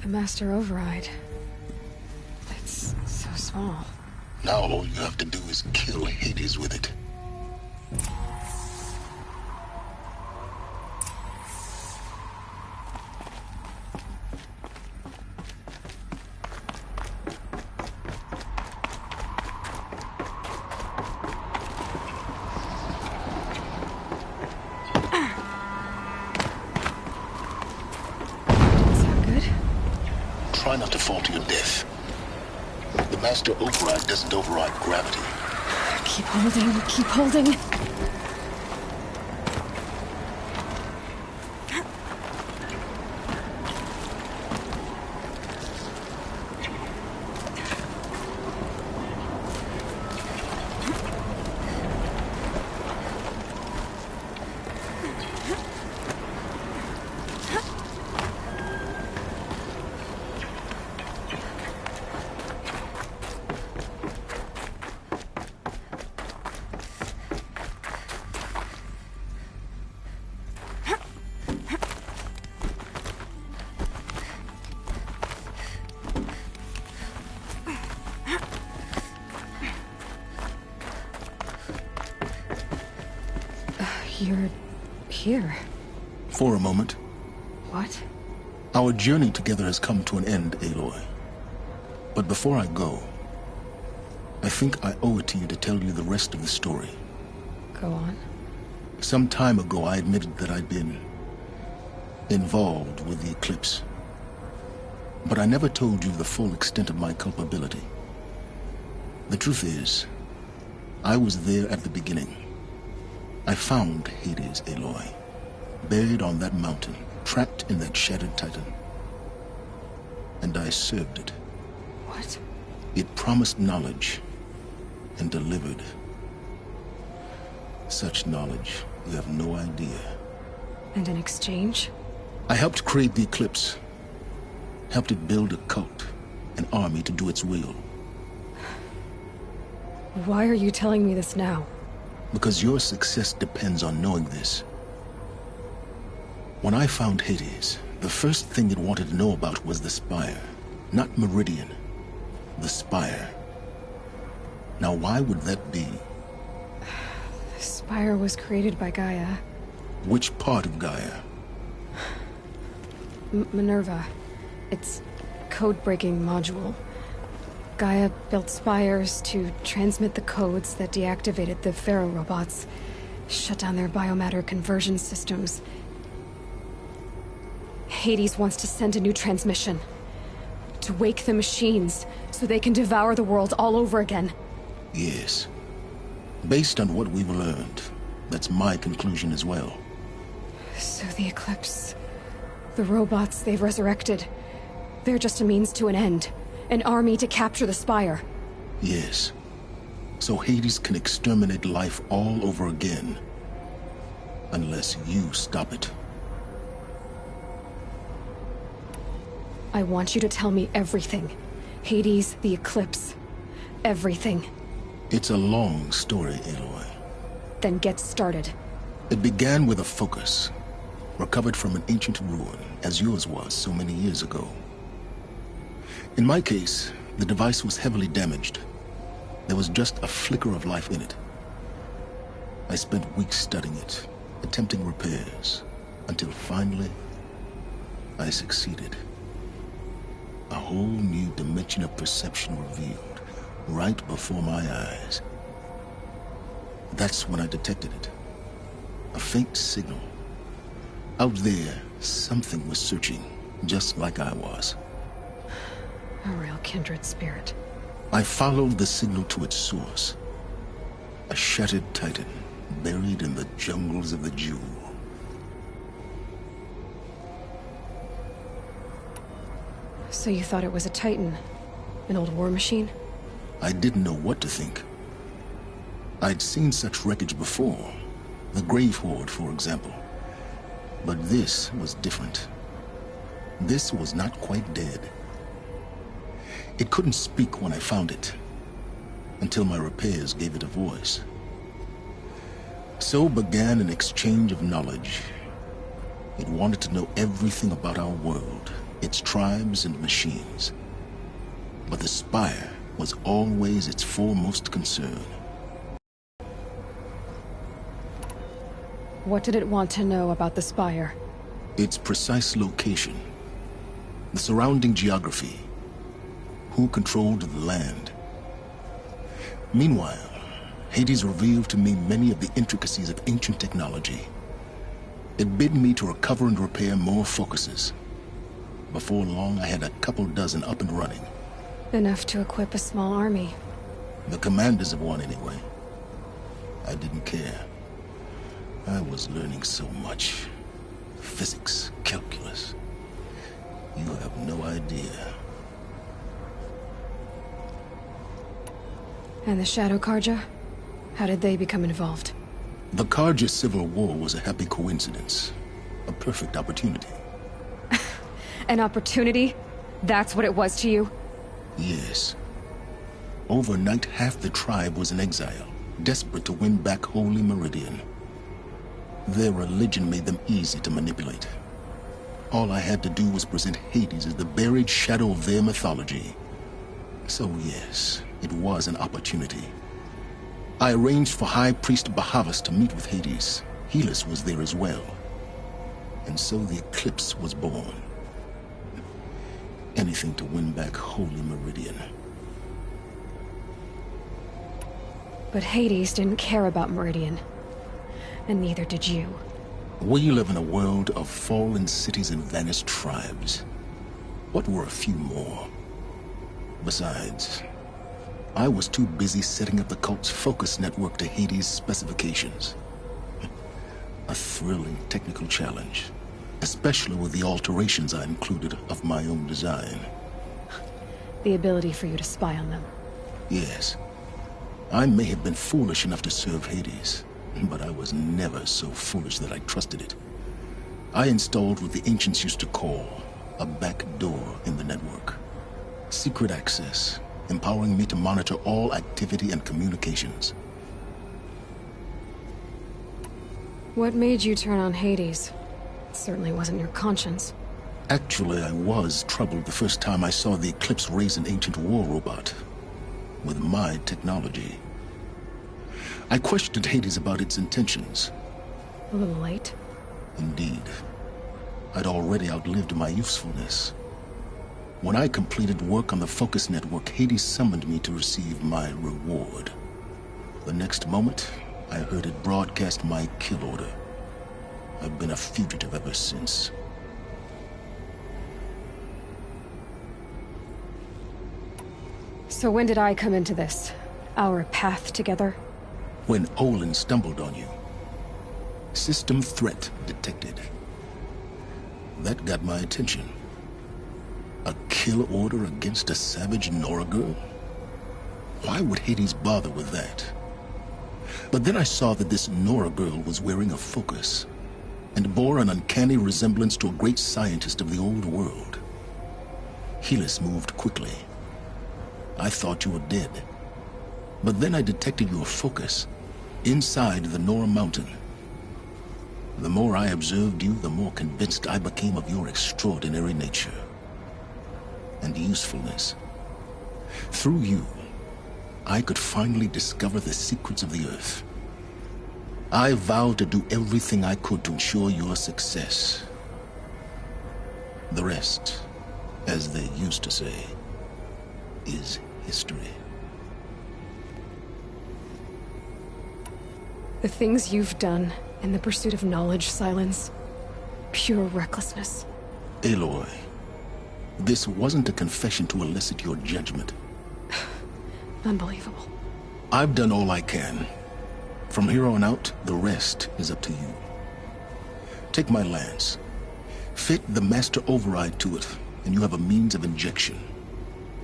The Master Override. It's so small. Now all you have to do is kill Hades with it. Try not to fall to your death. The Master Override doesn't override gravity. Keep holding, keep holding. You're here. For a moment. What? Our journey together has come to an end, Aloy. But before I go, I think I owe it to you to tell you the rest of the story. Go on. Some time ago, I admitted that I'd been involved with the eclipse. But I never told you the full extent of my culpability. The truth is, I was there at the beginning. I found Hades, Aloy, buried on that mountain, trapped in that shattered titan. And I served it. What? It promised knowledge and delivered. Such knowledge, you have no idea. And in exchange? I helped create the eclipse. Helped it build a cult, an army to do its will. Why are you telling me this now? Because your success depends on knowing this. When I found Hades, the first thing it wanted to know about was the Spire. Not Meridian. The Spire. Now why would that be? The Spire was created by Gaia. Which part of Gaia? Minerva. Its code-breaking module. Gaia built spires to transmit the codes that deactivated the Pharaoh robots, shut down their biomatter conversion systems. Hades wants to send a new transmission. To wake the machines, so they can devour the world all over again. Yes. Based on what we've learned, that's my conclusion as well. So the Eclipse... the robots they've resurrected... they're just a means to an end. An army to capture the Spire. Yes. So Hades can exterminate life all over again. Unless you stop it. I want you to tell me everything. Hades, the Eclipse. Everything. It's a long story, Aloy. Then get started. It began with a focus. Recovered from an ancient ruin, as yours was so many years ago. In my case, the device was heavily damaged. There was just a flicker of life in it. I spent weeks studying it, attempting repairs, until finally, I succeeded. A whole new dimension of perception revealed, right before my eyes. That's when I detected it. A faint signal. Out there, something was searching, just like I was. A real kindred spirit. I followed the signal to its source. A shattered titan, buried in the jungles of the Jewel. So you thought it was a titan? An old war machine? I didn't know what to think. I'd seen such wreckage before. The Grave Horde, for example. But this was different. This was not quite dead. It couldn't speak when I found it, until my repairs gave it a voice. So began an exchange of knowledge. It wanted to know everything about our world, its tribes and machines. But the Spire was always its foremost concern. What did it want to know about the Spire? Its precise location, the surrounding geography, who controlled the land. Meanwhile, Hades revealed to me many of the intricacies of ancient technology. It bid me to recover and repair more focuses. Before long, I had a couple dozen up and running. Enough to equip a small army. The commanders of one, anyway. I didn't care. I was learning so much. Physics, calculus. You have no idea. And the Shadow Karja? How did they become involved? The Karja civil war was a happy coincidence. A perfect opportunity. An opportunity? That's what it was to you? Yes. Overnight, half the tribe was in exile, desperate to win back Holy Meridian. Their religion made them easy to manipulate. All I had to do was present Hades as the buried shadow of their mythology. So yes, it was an opportunity. I arranged for High Priest Bahavas to meet with Hades. Helis was there as well. And so the eclipse was born. Anything to win back Holy Meridian. But Hades didn't care about Meridian. And neither did you. We live in a world of fallen cities and vanished tribes. What were a few more? Besides, I was too busy setting up the cult's focus network to Hades' specifications. A thrilling technical challenge, especially with the alterations I included of my own design. The ability for you to spy on them. Yes. I may have been foolish enough to serve Hades, but I was never so foolish that I trusted it. I installed what the ancients used to call a back door in the network. Secret access, empowering me to monitor all activity and communications. What made you turn on Hades? It certainly wasn't your conscience. Actually, I was troubled the first time I saw the Eclipse raise an ancient war robot. With my technology. I questioned Hades about its intentions. A little late. Indeed. I'd already outlived my usefulness. When I completed work on the Focus Network, Hades summoned me to receive my reward. The next moment, I heard it broadcast my kill order. I've been a fugitive ever since. So when did I come into this? Our path together? When Olin stumbled on you. System threat detected. That got my attention. A kill order against a savage Nora girl? Why would Hades bother with that? But then I saw that this Nora girl was wearing a focus, and bore an uncanny resemblance to a great scientist of the old world. Helis moved quickly. I thought you were dead. But then I detected your focus inside the Nora mountain. The more I observed you, the more convinced I became of your extraordinary nature and usefulness. Through you, I could finally discover the secrets of the Earth. I vowed to do everything I could to ensure your success. The rest, as they used to say, is history. The things you've done in the pursuit of knowledge, Silence. Pure recklessness. Aloy, this wasn't a confession to elicit your judgment. Unbelievable. I've done all I can. From here on out, the rest is up to you. Take my lance. Fit the master override to it, and you have a means of injection.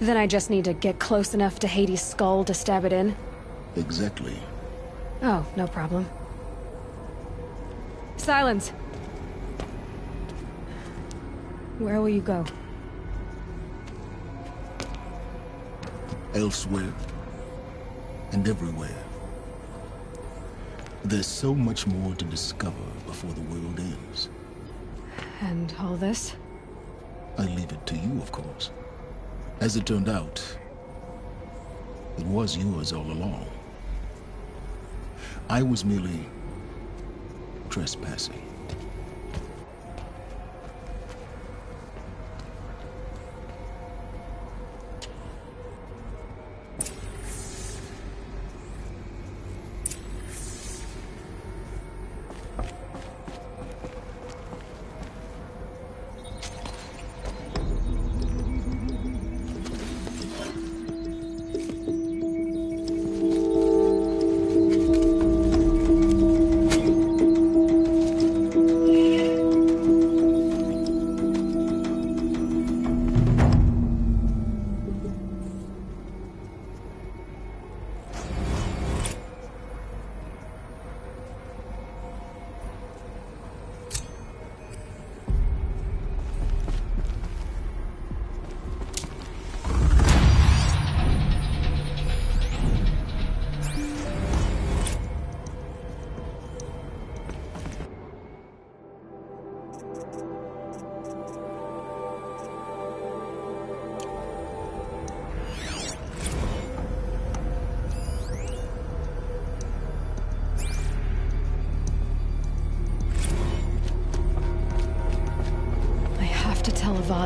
Then I just need to get close enough to Hades' skull to stab it in? Exactly. Oh, no problem. Silence! Where will you go? Elsewhere. And everywhere. There's so much more to discover before the world ends. And all this? I leave it to you, of course. As it turned out, it was yours all along. I was merely trespassing.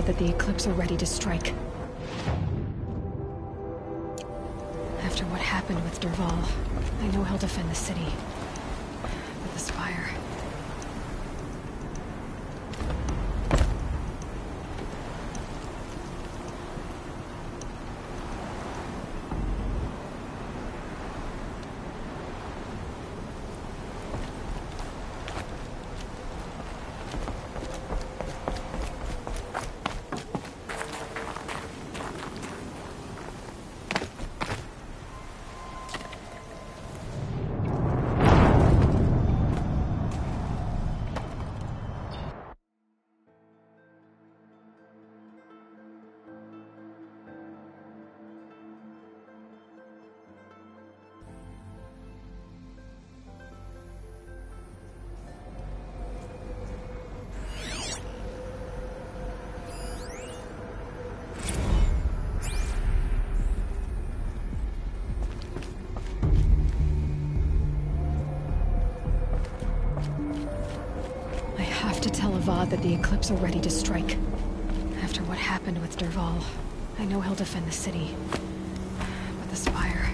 That the Eclipse are ready to strike. After what happened with Derval, I know he'll defend the city. With the Spire. That the Eclipse are ready to strike. After what happened with Derval, I know he'll defend the city. With the Spire.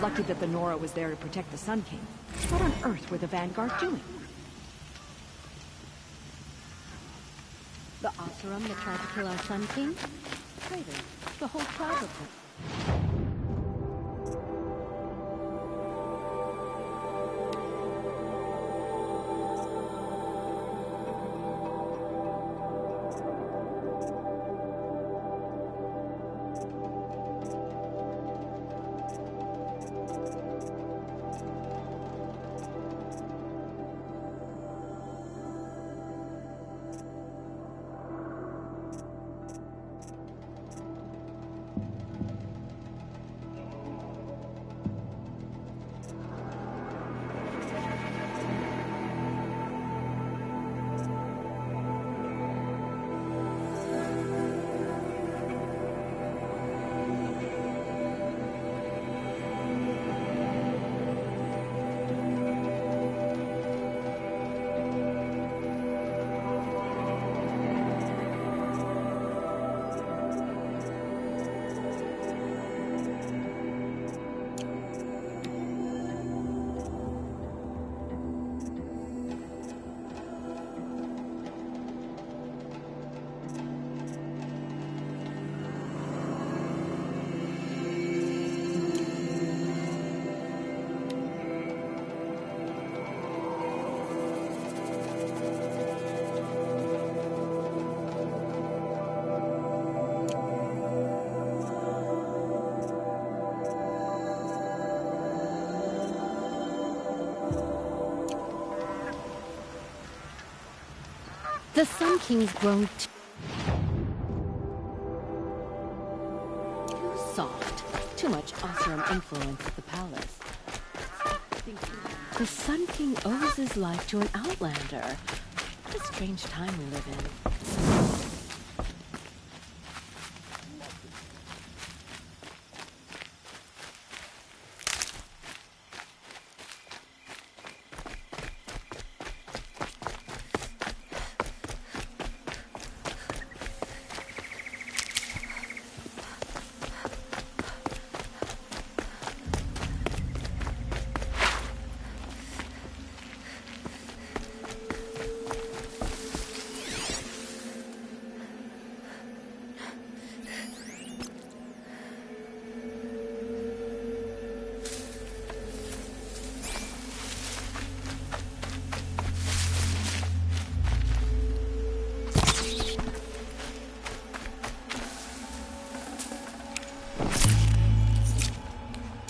Lucky that the Nora was there to protect the Sun King. What on earth were the Vanguard doing? The Oseram that tried to kill our Sun King? Traitors. The whole tribe of them. The Sun King's grown too soft. Too much Oseram influence at the palace. The Sun King owes his life to an outlander. What a strange time we live in.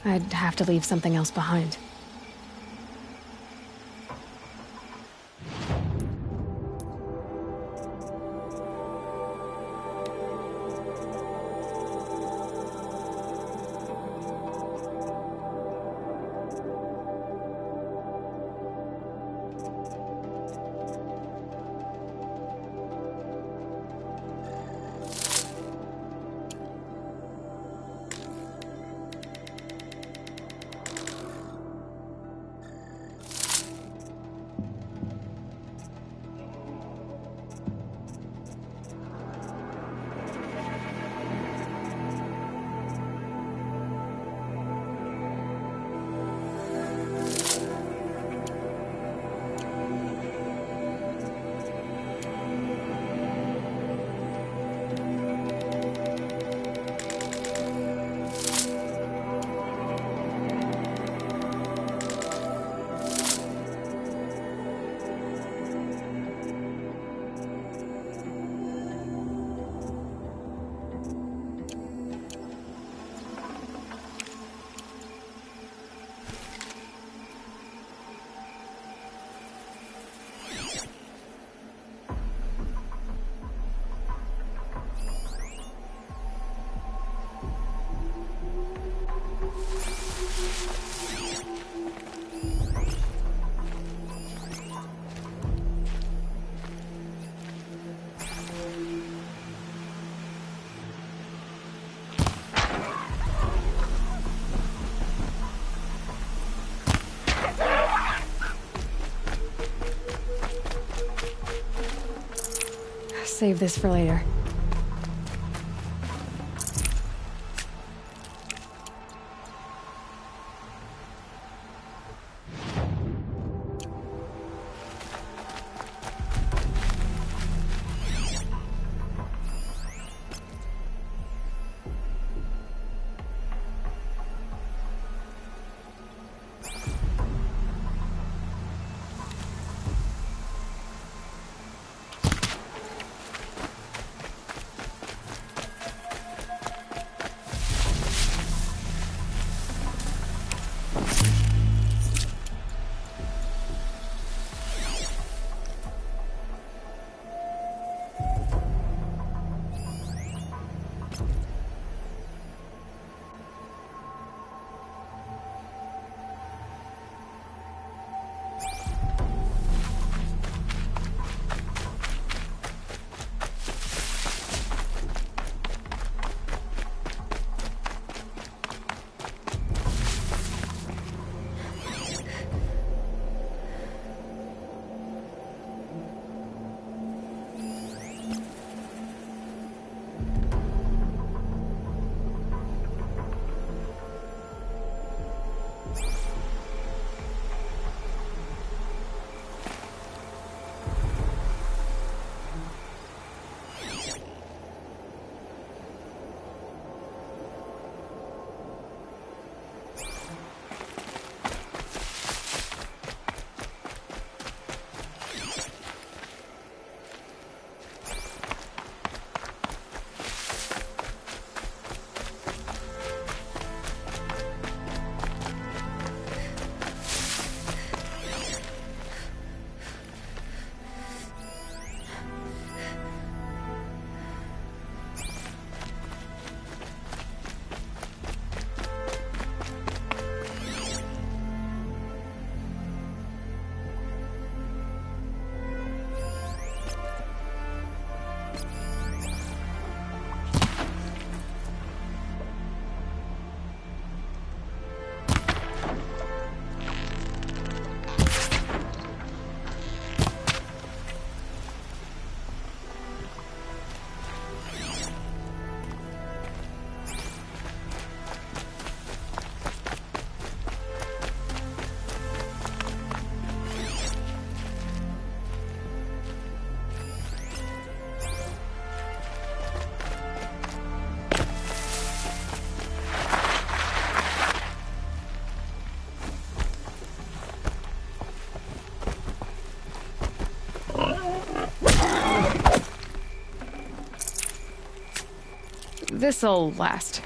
I'd have to leave something else behind. Save this for later. this'll last.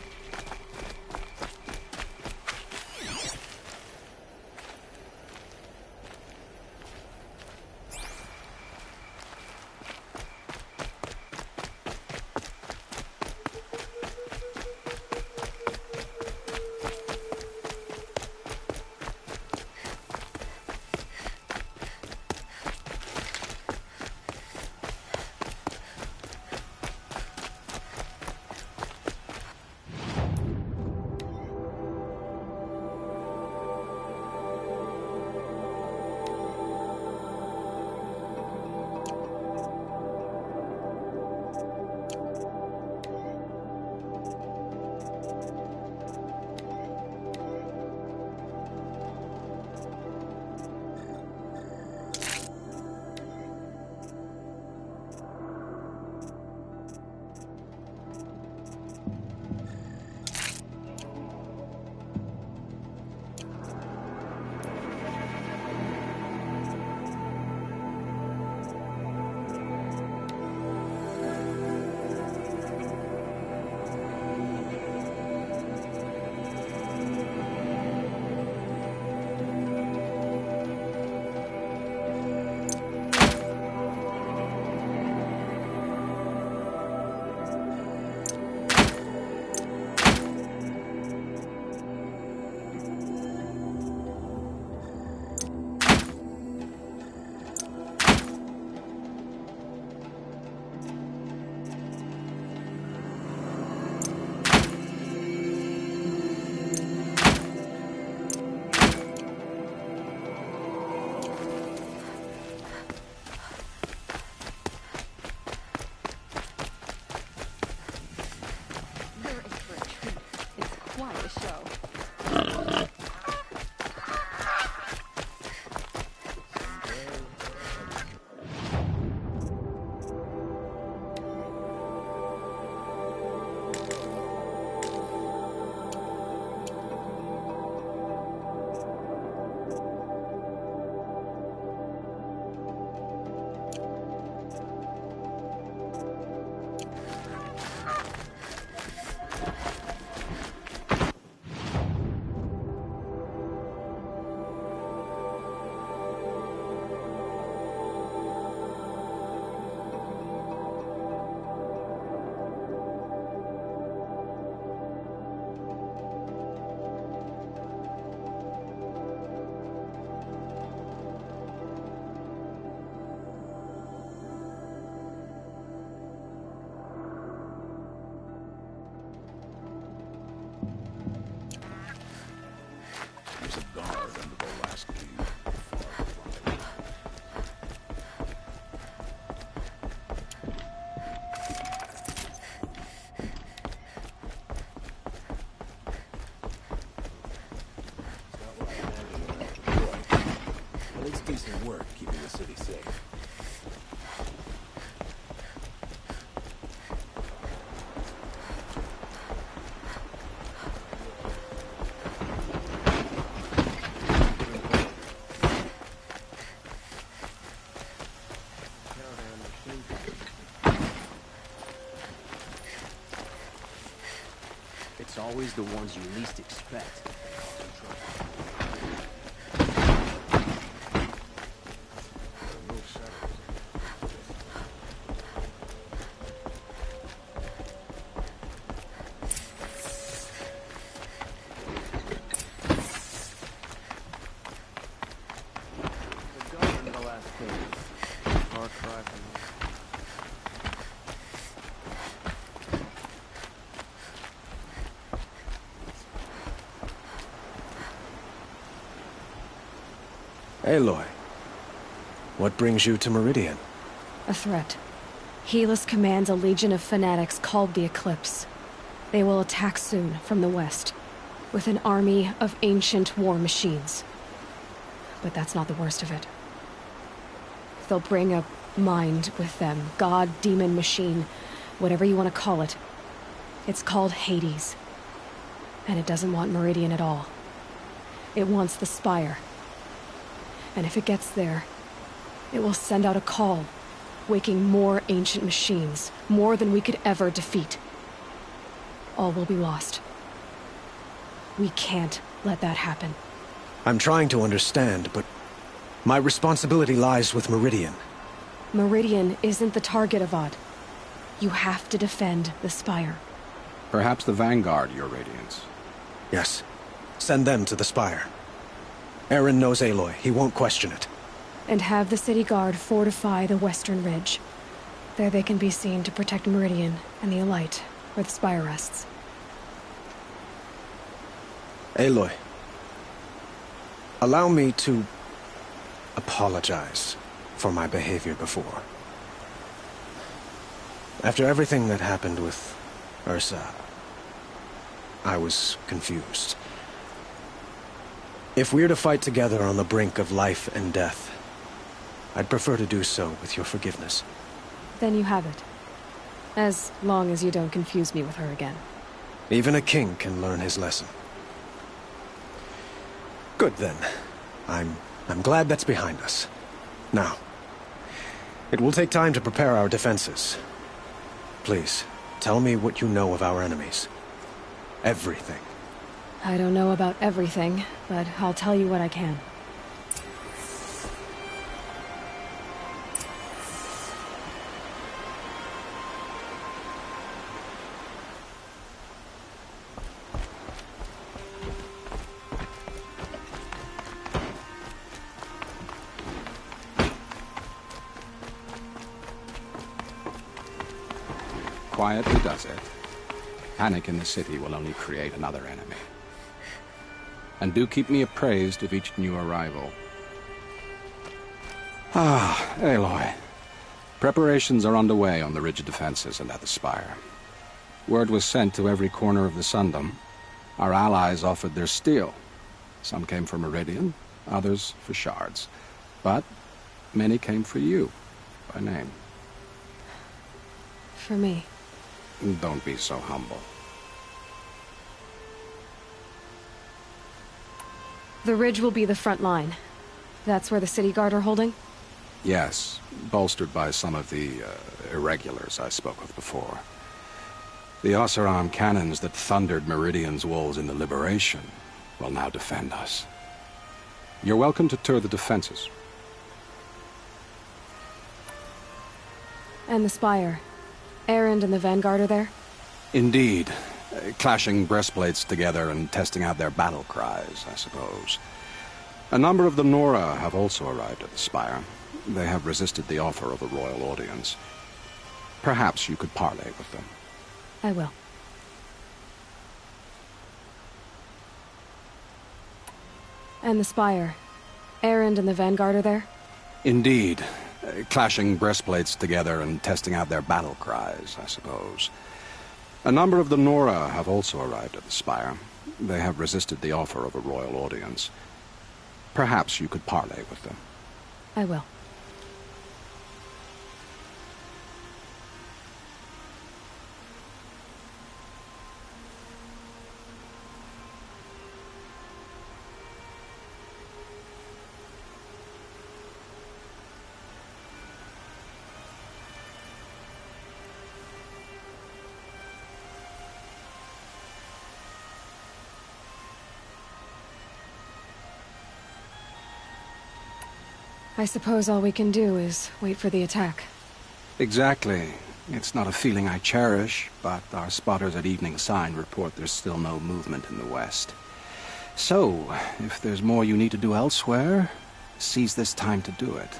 Decent work keeping the city safe. It's always the ones you least expect that cause you trouble. Aloy, what brings you to Meridian? A threat. Helis commands a legion of fanatics called the Eclipse. They will attack soon from the west, with an army of ancient war machines. But that's not the worst of it. They'll bring a mind with them, god, demon, machine, whatever you want to call it. It's called Hades. And it doesn't want Meridian at all. It wants the Spire. And if it gets there, it will send out a call, waking more ancient machines, more than we could ever defeat. all will be lost. We can't let that happen. I'm trying to understand, but my responsibility lies with Meridian. Meridian isn't the target, Avad. You have to defend the Spire. Perhaps the Vanguard, Your Radiance. Yes. Send them to the Spire. Aaron knows Aloy. He won't question it. And have the City Guard fortify the Western Ridge. There they can be seen to protect Meridian and the Elite, where the Spire rests. Aloy. Allow me to apologize for my behavior before. After everything that happened with Ursa, I was confused. If we're to fight together on the brink of life and death, I'd prefer to do so with your forgiveness. Then you have it. As long as you don't confuse me with her again. Even a king can learn his lesson. Good then. I'm glad that's behind us. Now, it will take time to prepare our defenses. Please, tell me what you know of our enemies. Everything. I don't know about everything, but I'll tell you what I can. Quietly does it. Panic in the city will only create another enemy. And do keep me appraised of each new arrival. Ah, Aloy. Preparations are underway on the ridge defenses and at the Spire. Word was sent to every corner of the Sundom. Our allies offered their steel. Some came for Meridian, others for shards. But many came for you, by name. For me. Don't be so humble. The ridge will be the front line. That's where the City Guard are holding? Yes, bolstered by some of the irregulars I spoke of before. The Oseram cannons that thundered Meridian's walls in the Liberation will now defend us. You're welcome to tour the defenses. And the Spire. Erend and the Vanguard are there? Indeed. Clashing breastplates together and testing out their battle cries, I suppose. A number of the Nora have also arrived at the Spire. They have resisted the offer of a royal audience. Perhaps you could parley with them. I will. And the Spire. Erend and the Vanguard are there? Indeed. Clashing breastplates together and testing out their battle cries, I suppose. A number of the Nora have also arrived at the Spire. They have resisted the offer of a royal audience. Perhaps you could parley with them. I will. I suppose all we can do is wait for the attack. Exactly. It's not a feeling I cherish, but our spotters at Evening Sign report there's still no movement in the west. So, if there's more you need to do elsewhere, seize this time to do it.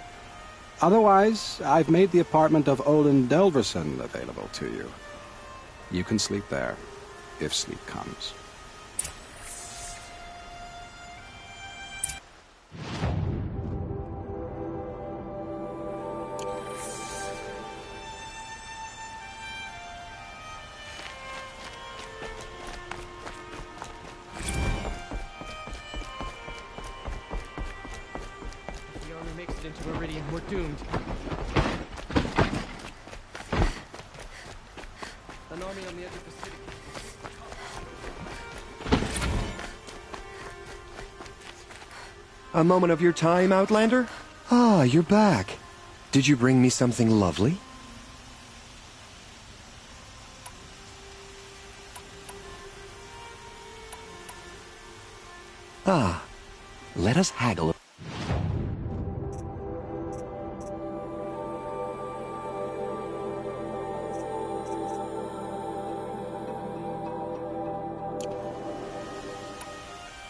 Otherwise, I've made the apartment of Olin Delverson available to you. You can sleep there, if sleep comes. Into Meridian, we're doomed. An army on the edge of the city. A moment of your time, Outlander? Ah, you're back. Did you bring me something lovely? Ah, let us haggle.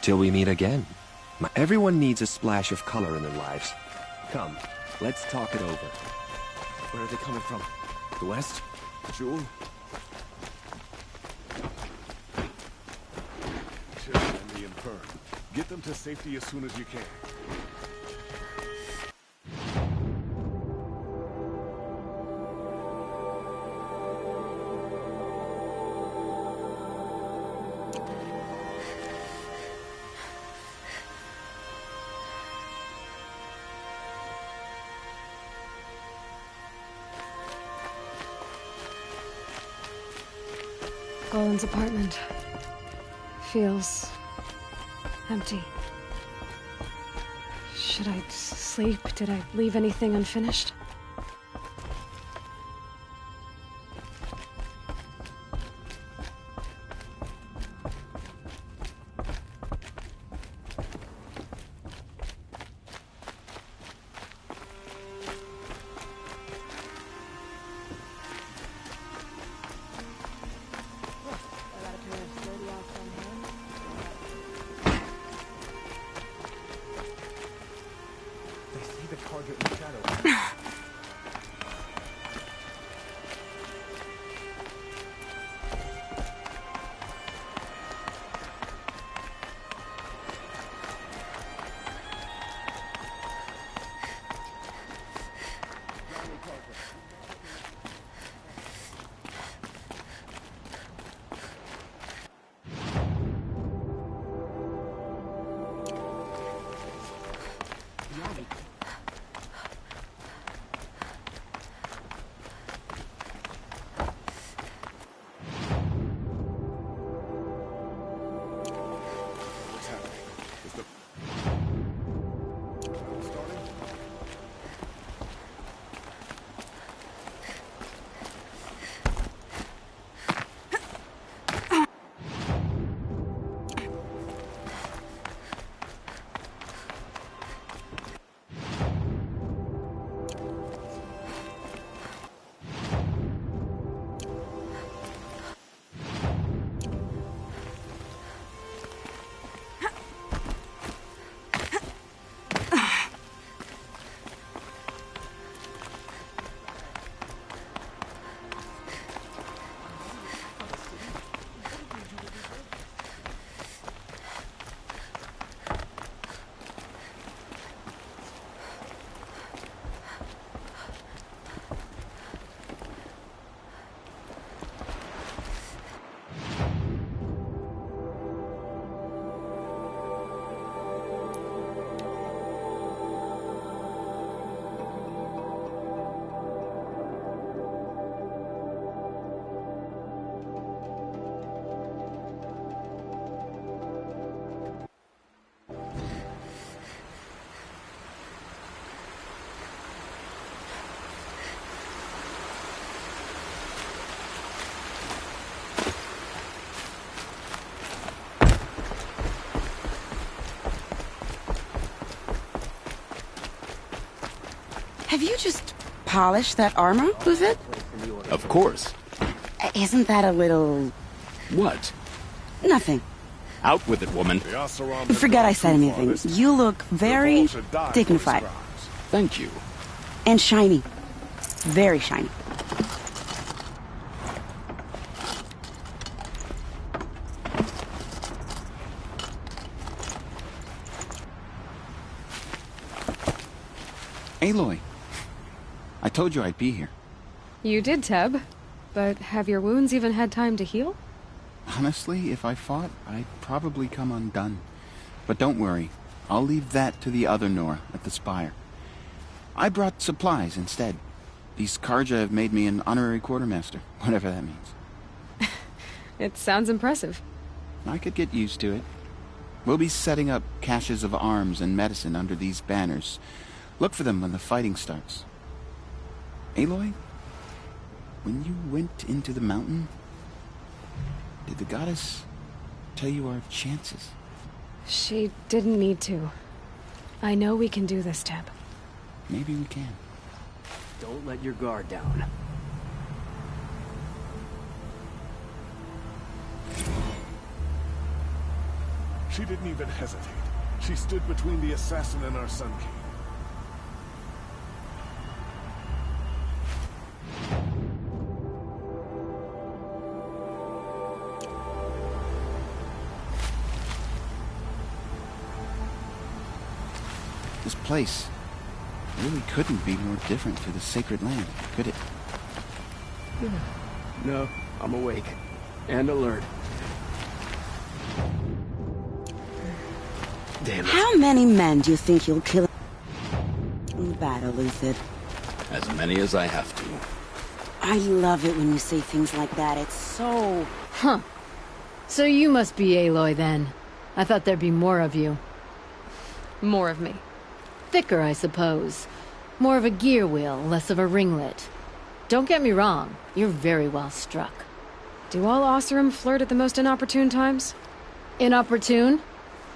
Till we meet again. Everyone needs a splash of color in their lives. Come, let's talk it over. Where are they coming from? The West? Jewel? Chill and the infirm. Get them to safety as soon as you can. Golan's apartment feels empty. Should I sleep? Did I leave anything unfinished? Have you just polished that armor, was it? Of course. Isn't that a little... What? Nothing. Out with it, woman. Forget I said anything. You look very dignified. Thank you. And shiny. Very shiny. Aloy, I told you I'd be here. You did, Teb. But have your wounds even had time to heal? Honestly, if I fought, I'd probably come undone. But don't worry. I'll leave that to the other Nora at the Spire. I brought supplies instead. These Karja have made me an honorary quartermaster, whatever that means. It sounds impressive. I could get used to it. We'll be setting up caches of arms and medicine under these banners. Look for them when the fighting starts. Aloy, when you went into the mountain, did the goddess tell you our chances? She didn't need to. I know we can do this, Teb. Maybe we can. Don't let your guard down. She didn't even hesitate. She stood between the assassin and our Sun King. This place really couldn't be more different to the sacred land, could it? No, I'm awake. And alert. Damn it. How many men do you think you'll kill in battle, Lucid? As many as I have to. I love it when you say things like that. It's so... Huh. So you must be Aloy, then. I thought there'd be more of you. More of me. Thicker, I suppose. More of a gear wheel, less of a ringlet. Don't get me wrong, you're very well struck. Do all Oseram flirt at the most inopportune times? Inopportune?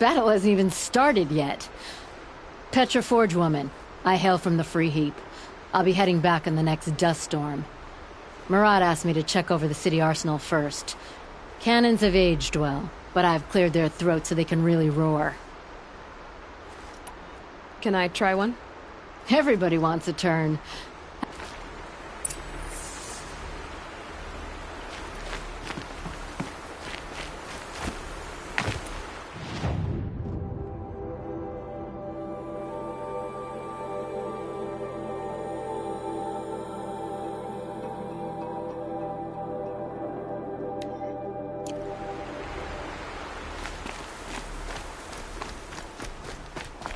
Battle hasn't even started yet. Petra Forge woman. I hail from the Free Heap. I'll be heading back in the next dust storm. Murad asked me to check over the city arsenal first. Cannons have aged well, but I've cleared their throats so they can really roar. Can I try one? Everybody wants a turn.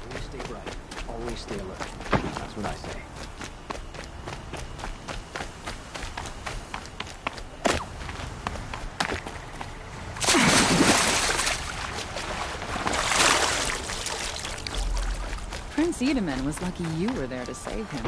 Always stay bright. Always stay alert. That's what I say. Prince Edaman was lucky you were there to save him.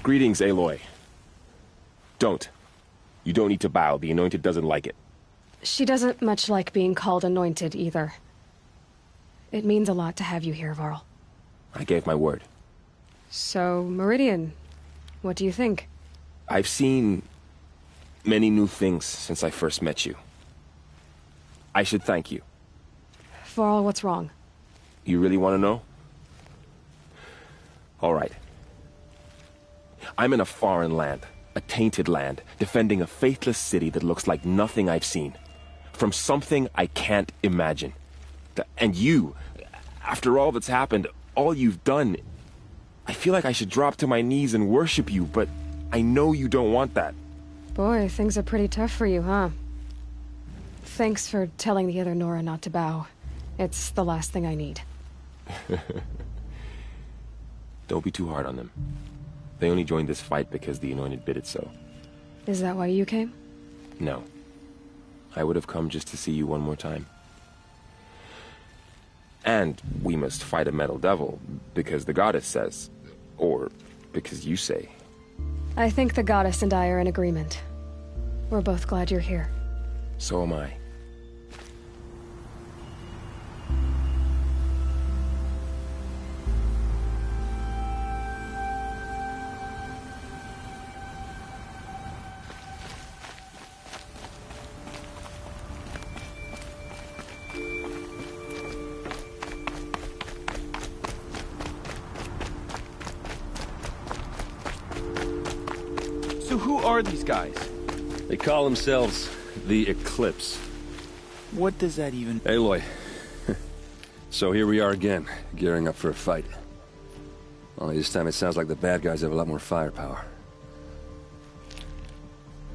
Greetings, Aloy. Don't. You don't need to bow. The Anointed doesn't like it. She doesn't much like being called Anointed, either. It means a lot to have you here, Varl. I gave my word. So, Meridian, what do you think? I've seen many new things since I first met you. I should thank you. Varl, what's wrong? You really want to know? All right. I'm in a foreign land, a tainted land, defending a faithless city that looks like nothing I've seen. from something I can't imagine. And you, after all that's happened, all you've done, I feel like I should drop to my knees and worship you, but I know you don't want that. Boy, things are pretty tough for you, huh? Thanks for telling the other Nora not to bow. It's the last thing I need. Don't be too hard on them. They only joined this fight because the Anointed bid it so. Is that why you came? No. I would have come just to see you one more time. And we must fight a metal devil, because the goddess says. Or because you say. I think the goddess and I are in agreement. We're both glad you're here. So am I. So who are these guys? They call themselves the Eclipse. What does that even... Aloy. So here we are again, gearing up for a fight. Only this time it sounds like the bad guys have a lot more firepower.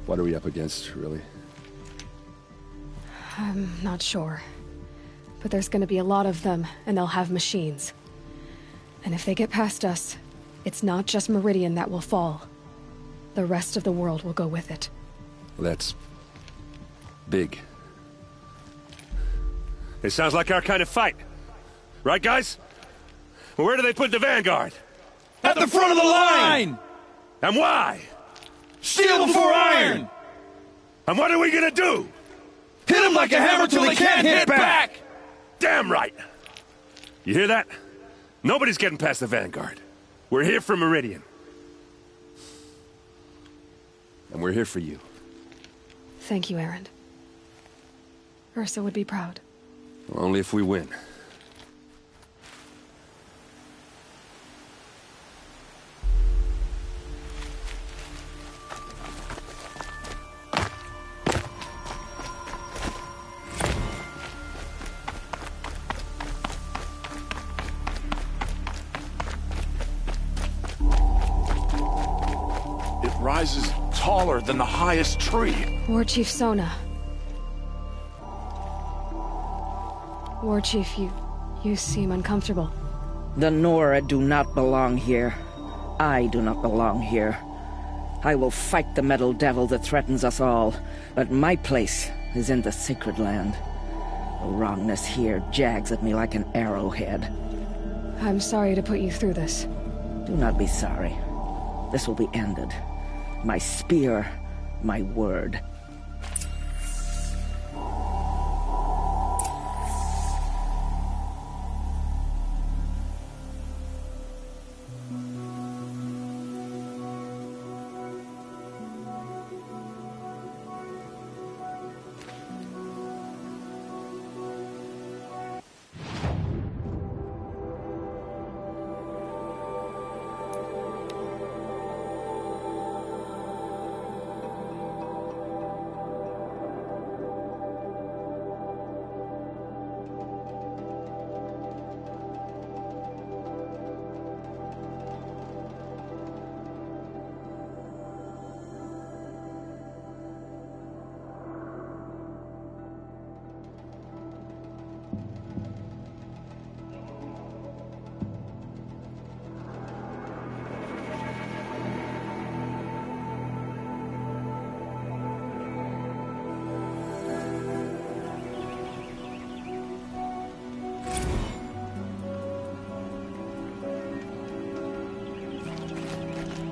What are we up against, really? I'm not sure. But there's gonna be a lot of them, and they'll have machines. And if they get past us, it's not just Meridian that will fall. The rest of the world will go with it. Well, that's... big. It sounds like our kind of fight. Right, guys? Well, where do they put the Vanguard? At the front of the line! And why? Steel before iron! And what are we gonna do? Hit them like a hammer till they can't hit back! Damn right! You hear that? Nobody's getting past the Vanguard. We're here for Meridian. And we're here for you. Thank you, Erend. Ursa would be proud. Only if we win. It rises taller than the highest tree. War Chief Sona. War Chief, you seem uncomfortable. The Nora do not belong here. I do not belong here. I will fight the metal devil that threatens us all, but my place is in the sacred land. The wrongness here jags at me like an arrowhead. I'm sorry to put you through this. Do not be sorry. This will be ended. My spear, my word.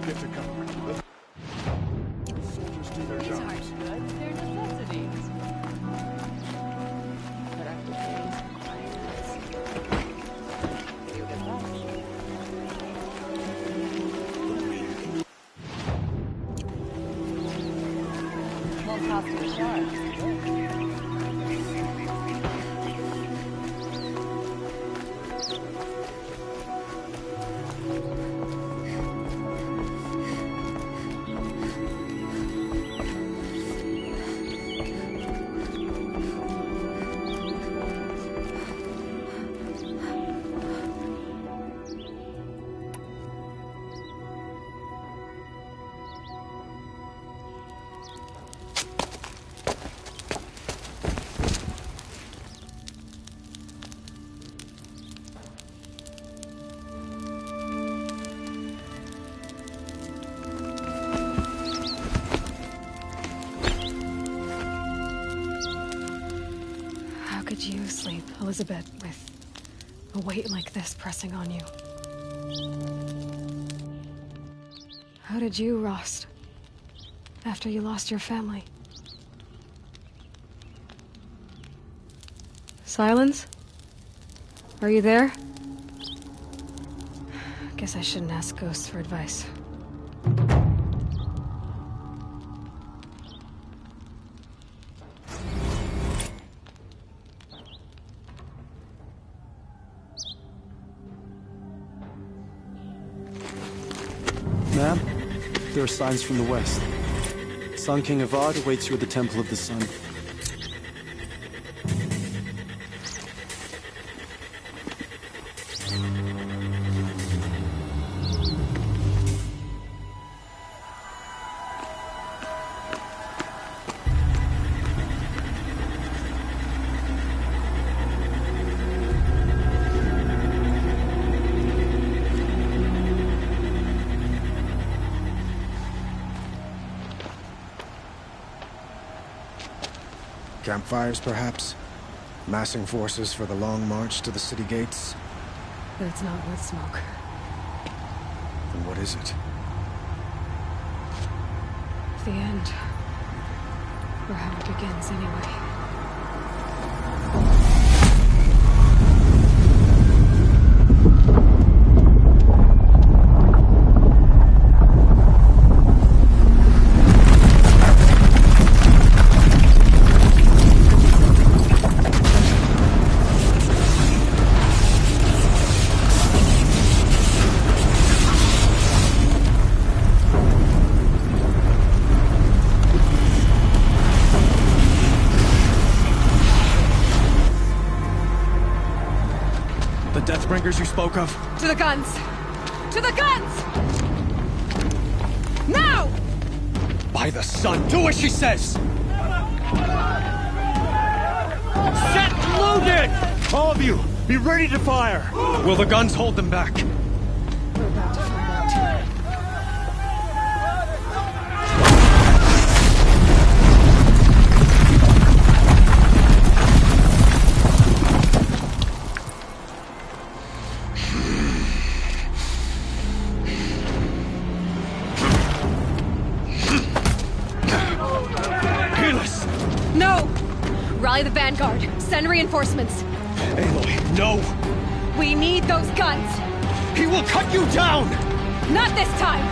Get to cover. Soldiers do their jobs. They're necessities. But after days, won't cost you a charge. could you sleep, Elizabeth, with a weight like this pressing on you? How did you, Rost, after you lost your family? Silence? Are you there? Guess I shouldn't ask ghosts for advice. Ma'am, there are signs from the west. Sun King Avad awaits you at the Temple of the Sun. Campfires, perhaps? Massing forces for the long march to the city gates? That's not wood smoke. Then what is it? The end. Or how it begins, anyway. Deathbringers you spoke of? To the guns! To the guns! Now! By the sun, do as she says! Set loaded! All of you, be ready to fire! Will the guns hold them back? We're about to find out. Rally the Vanguard. Send reinforcements. Aloy, no! We need those guns! He will cut you down! Not this time!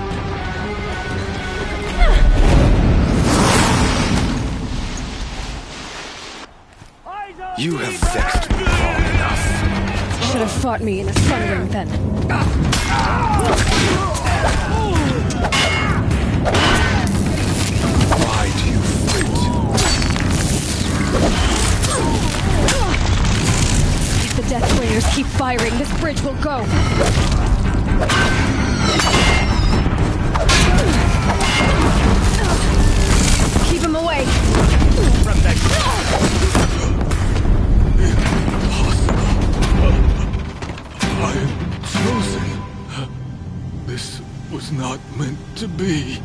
You have vexed me long enough. Should have fought me in a sun ring then. Why do you fight? If the Deathbringers keep firing, this bridge will go. Keep him away. From that. I am chosen. This was not meant to be.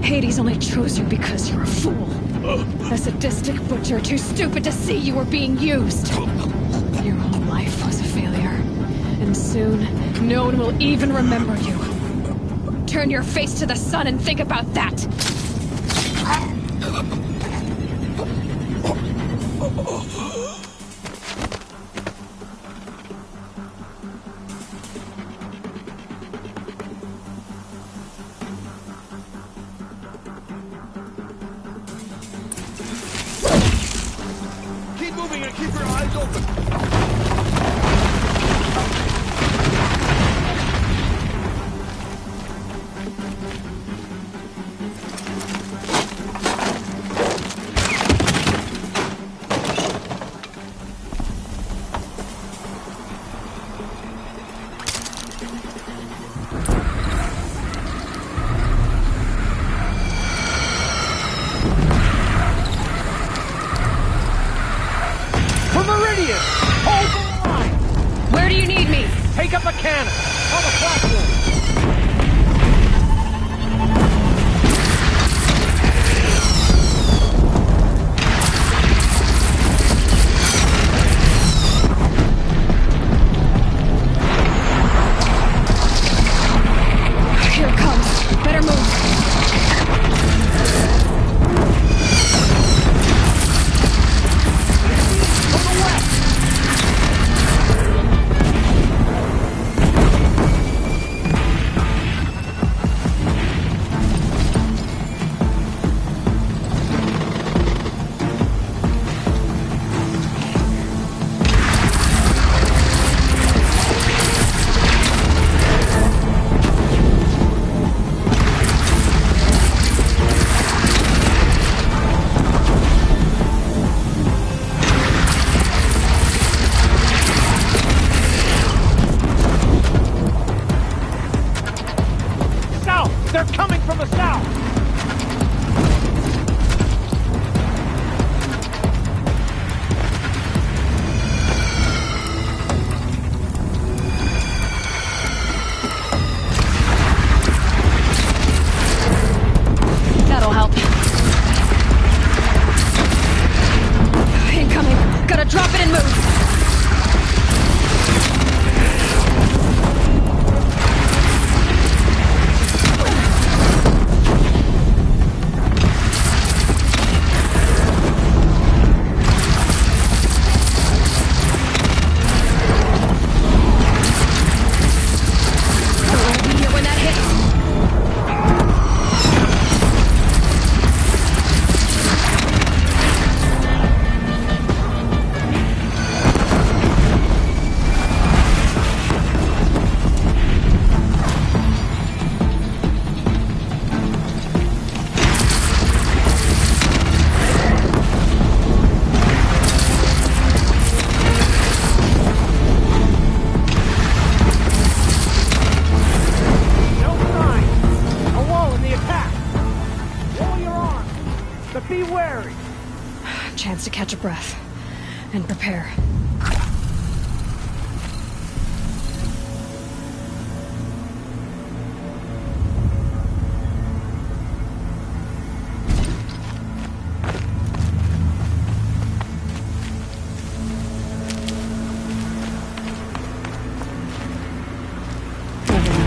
Hades only chose you because you're a fool. A sadistic butcher too stupid to see you were being used. Your whole life was a failure. And soon, no one will even remember you. Turn your face to the sun and think about that! Keep your eyes open! cannon! On the platform! Here it comes. Better move. They're coming from the south! That'll help. Incoming. Gotta drop it and move. Be wary! Chance to catch a breath and prepare.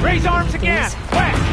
Raise arms again! West!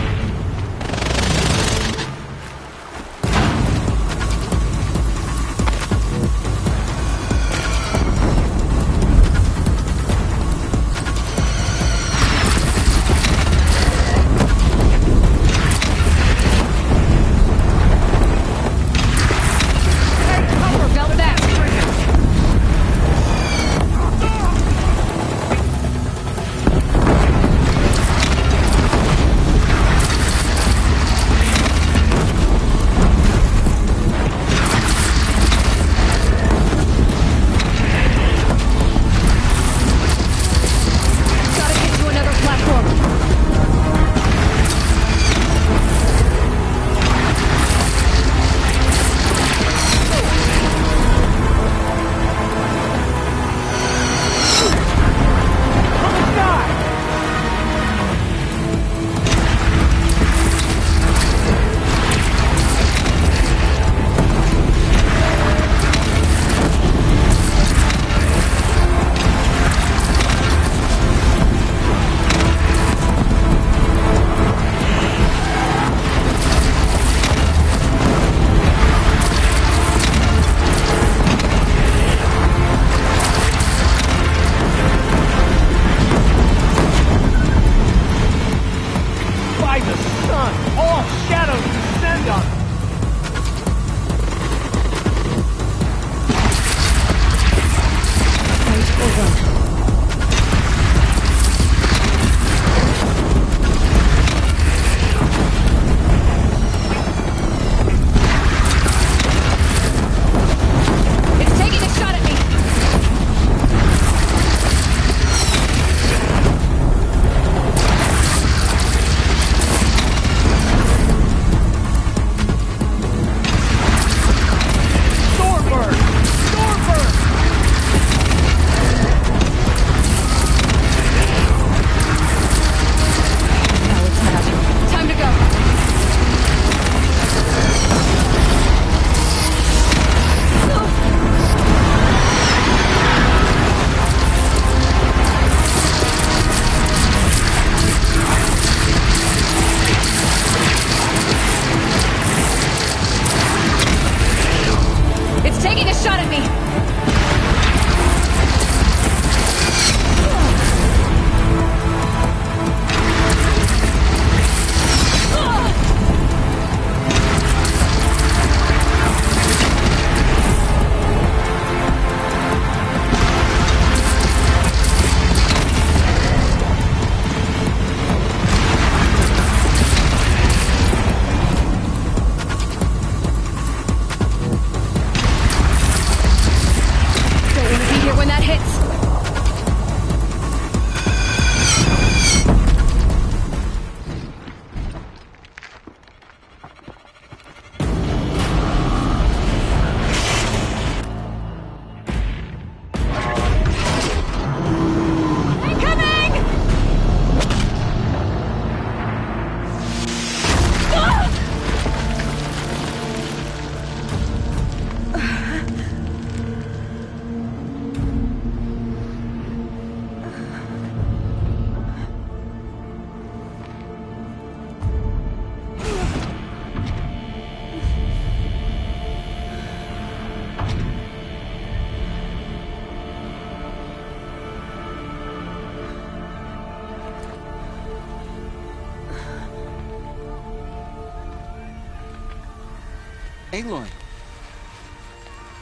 Aloy!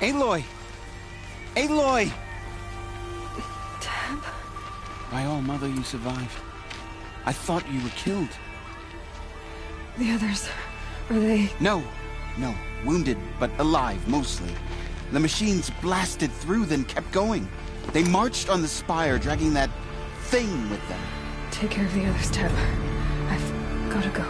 Aloy! Aloy! Tab? By all mother, you survived. I thought you were killed. The others, are they... No. Wounded, but alive, mostly. The machines blasted through, then kept going. They marched on the spire, dragging that thing with them. Take care of the others, Tab. I've gotta go.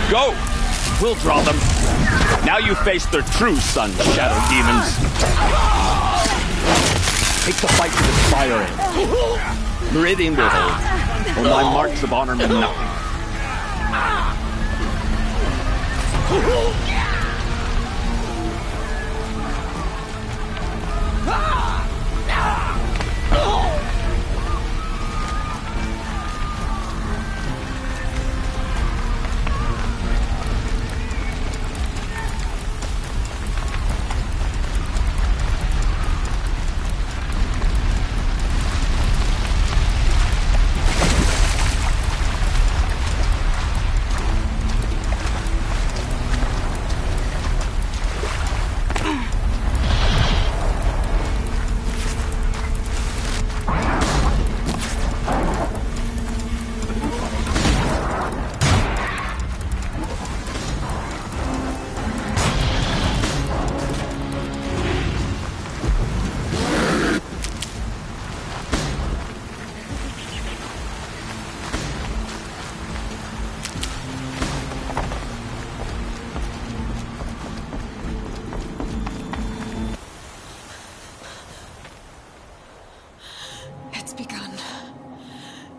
Go! We'll draw them. Now you face their true sun, shadow demons. Take the fight to the spire end. Meridian will hold. Or my marks of honor mean nothing.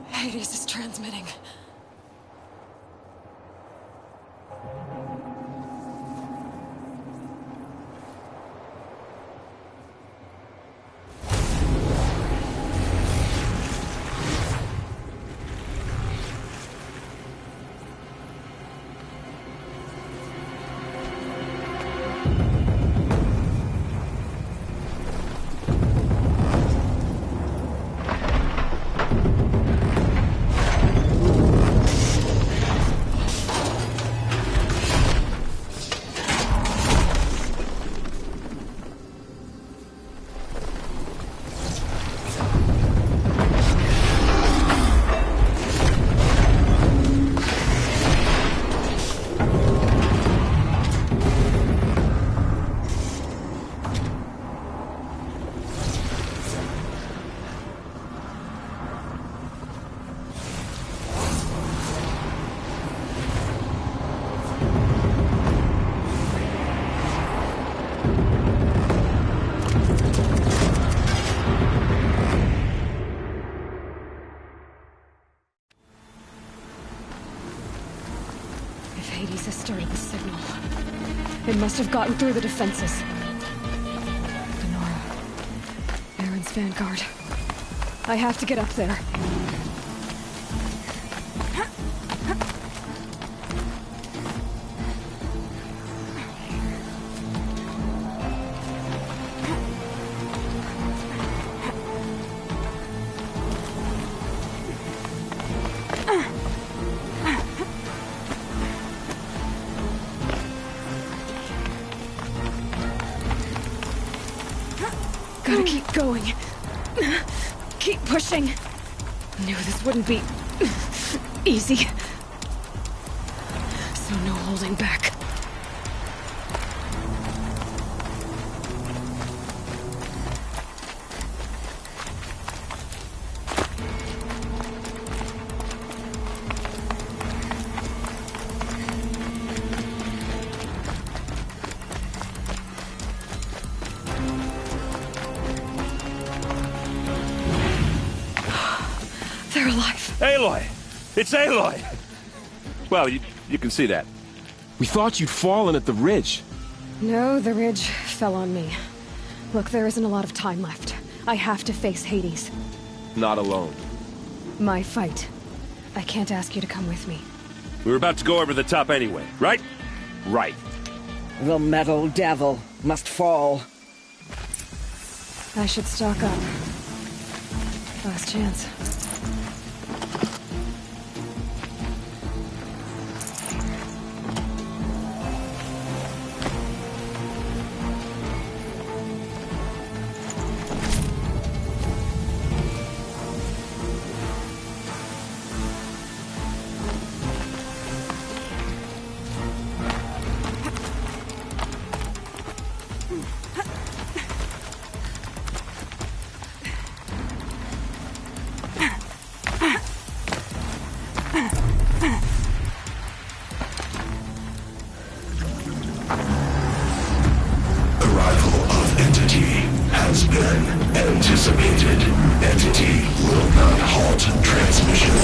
Hades is transmitting. Hades has started the signal. It must have gotten through the defenses. Denora. Aaron's vanguard. I have to get up there. Gotta keep going. Keep pushing. Knew this wouldn't be Easy. So no holding back. They're alive. Aloy! It's Aloy! Well, you can see that. We thought you'd fallen at the ridge. No, the ridge fell on me. Look, there isn't a lot of time left. I have to face Hades. Not alone. My fight. I can't ask you to come with me. We were about to go over the top anyway, right? Right. The metal devil must fall. I should stock up. Last chance. Arrival of Entity has been anticipated. Entity will not halt transmission.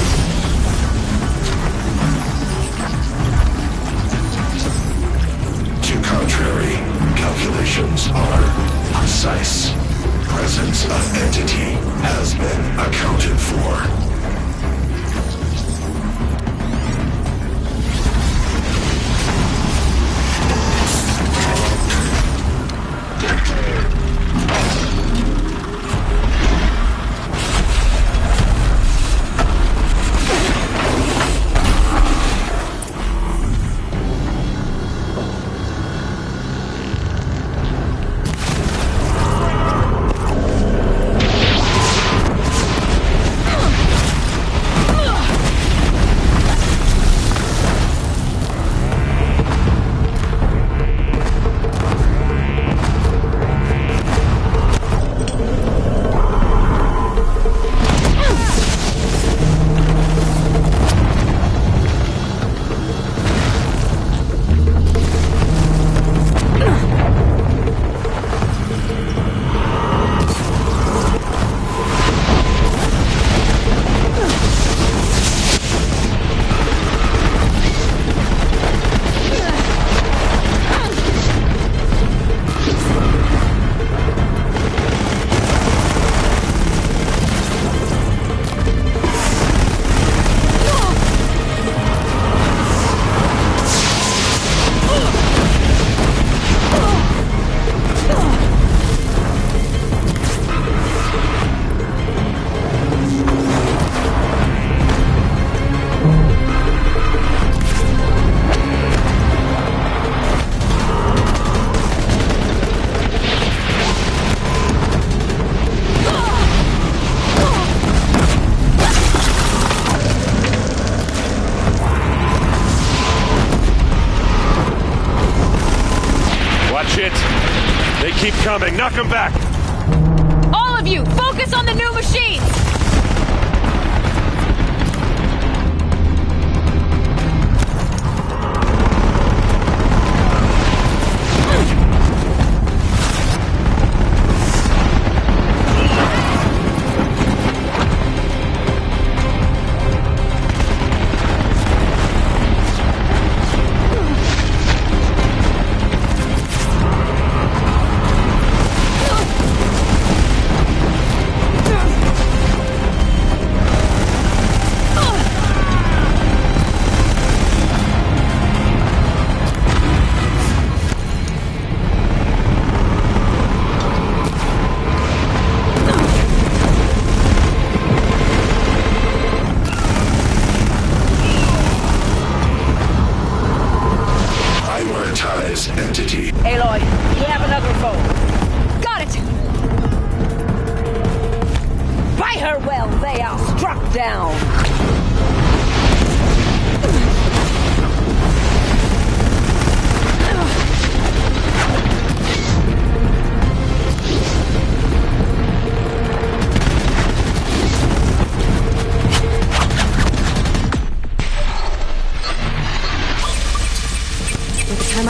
To contrary, calculations are precise. Presence of Entity has been accounted for. They keep coming. Knock them back. All of you, focus on the new machines!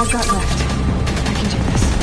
I've got left. I can do this.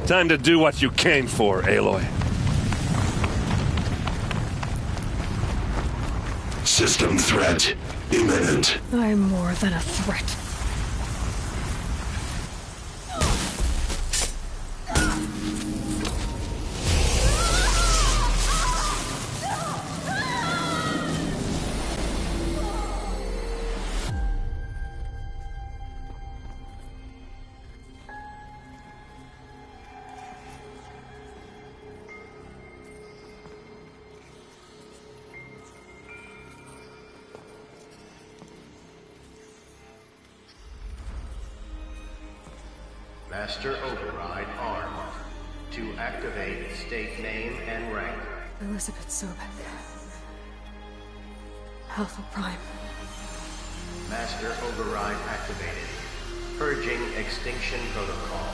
Time to do what you came for, Aloy. System threat imminent. I'm more than a threat. Master Override armed. To activate, state name and rank. Elizabeth Sobek. Alpha Prime. Master Override activated. Purging extinction protocol.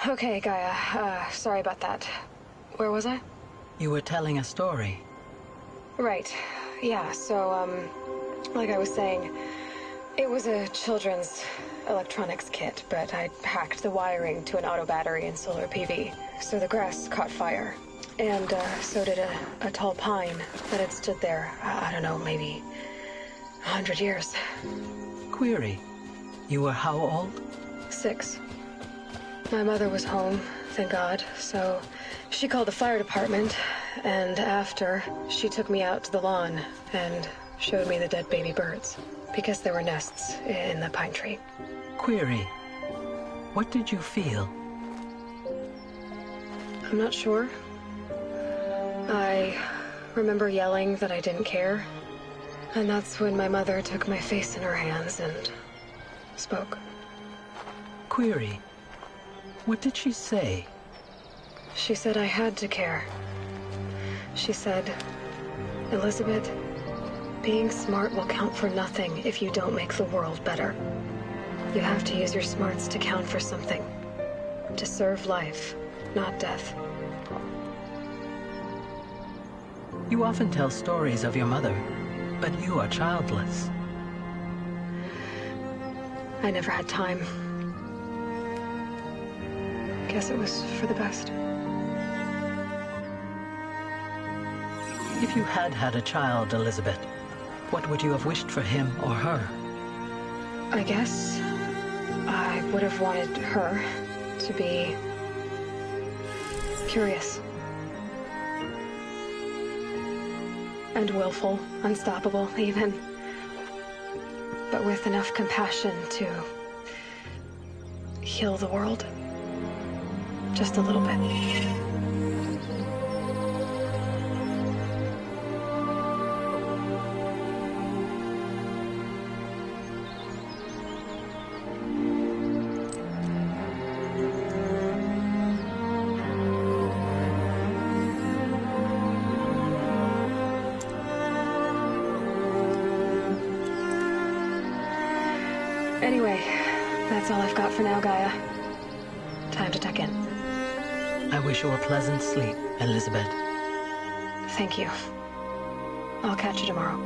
Okay, Gaia. Sorry about that. Where was I? You were telling a story. Right. Yeah, so, like I was saying, it was a children's electronics kit, but I hacked the wiring to an auto battery and solar PV. So the grass caught fire. And, so did a tall pine that had stood there, I don't know, maybe 100 years. Query. You were how old? 6. My mother was home, thank God, so she called the fire department, and after, she took me out to the lawn and showed me the dead baby birds, because there were nests in the pine tree. Query. What did you feel? I'm not sure. I remember yelling that I didn't care, and that's when my mother took my face in her hands and spoke. Query. What did she say? She said I had to care. She said, Elizabeth, being smart will count for nothing if you don't make the world better. You have to use your smarts to count for something. To serve life, not death. You often tell stories of your mother, but you are childless. I never had time. Guess it was for the best. If you had had a child, Elizabeth, what would you have wished for him or her? I guess I would have wanted her to be curious. And willful, unstoppable, even. But with enough compassion to heal the world. Just a little bit. Anyway, that's all I've got for now, Gaia. Time to tuck in. I wish you a pleasant sleep, Elizabeth. Thank you. I'll catch you tomorrow.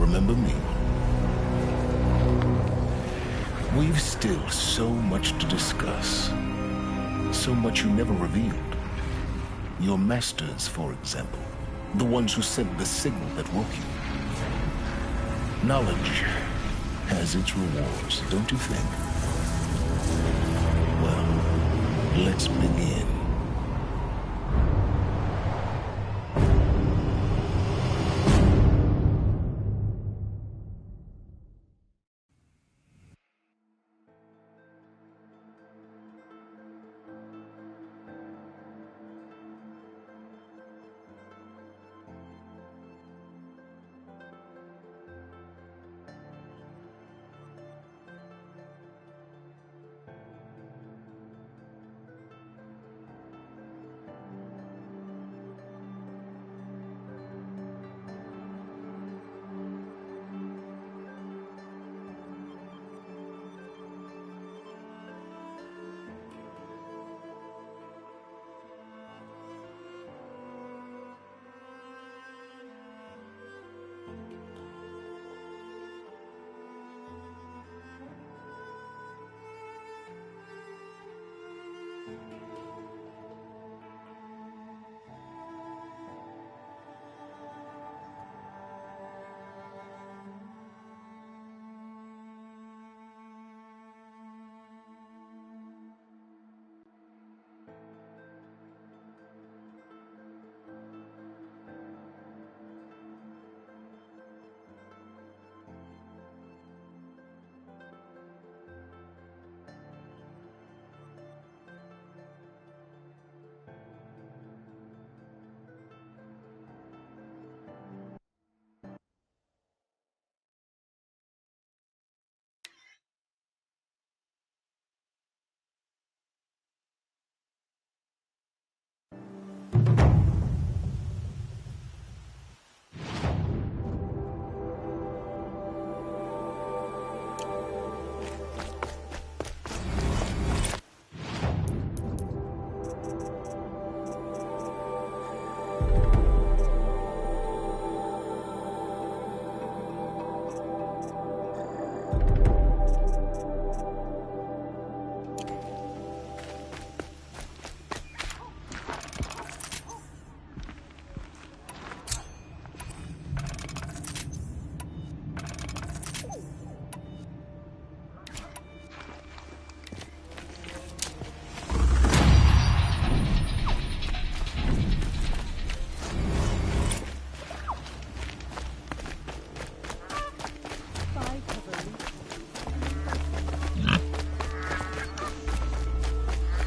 remember me? We've still so much to discuss. So much you never revealed. Your masters, for example. The ones who sent the signal that woke you. Knowledge has its rewards, don't you think? Well, let's begin.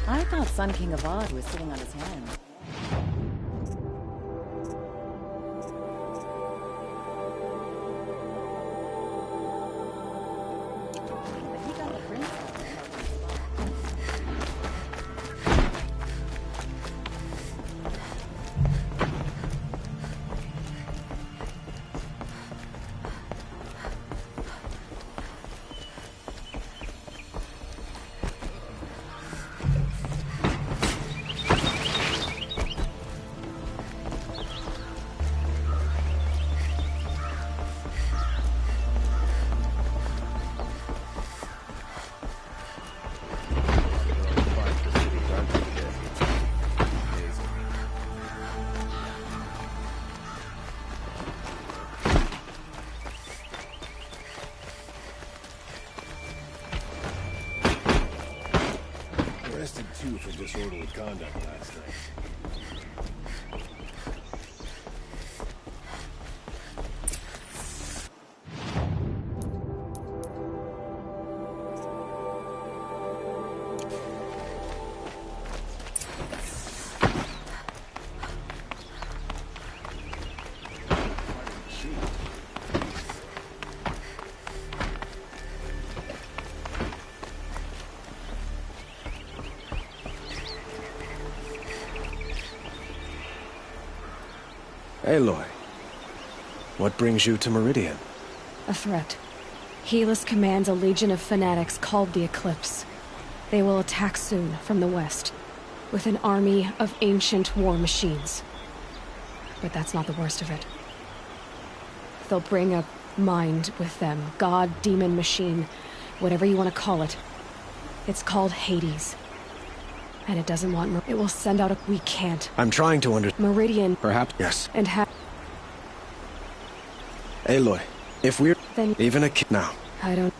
I thought Sun King Avad was sitting on his hands. Arrested two for disorderly conduct last night. Aloy, what brings you to Meridian? A threat. Helis commands a legion of fanatics called the Eclipse. They will attack soon from the west, with an army of ancient war machines. But that's not the worst of it. They'll bring a mind with them. God, demon, machine, whatever you want to call it. It's called Hades. And it doesn't want it will send out a... We can't. I'm trying to Meridian. Perhaps. Yes. And Aloy, if we're... Then... Even a kid now. I don't...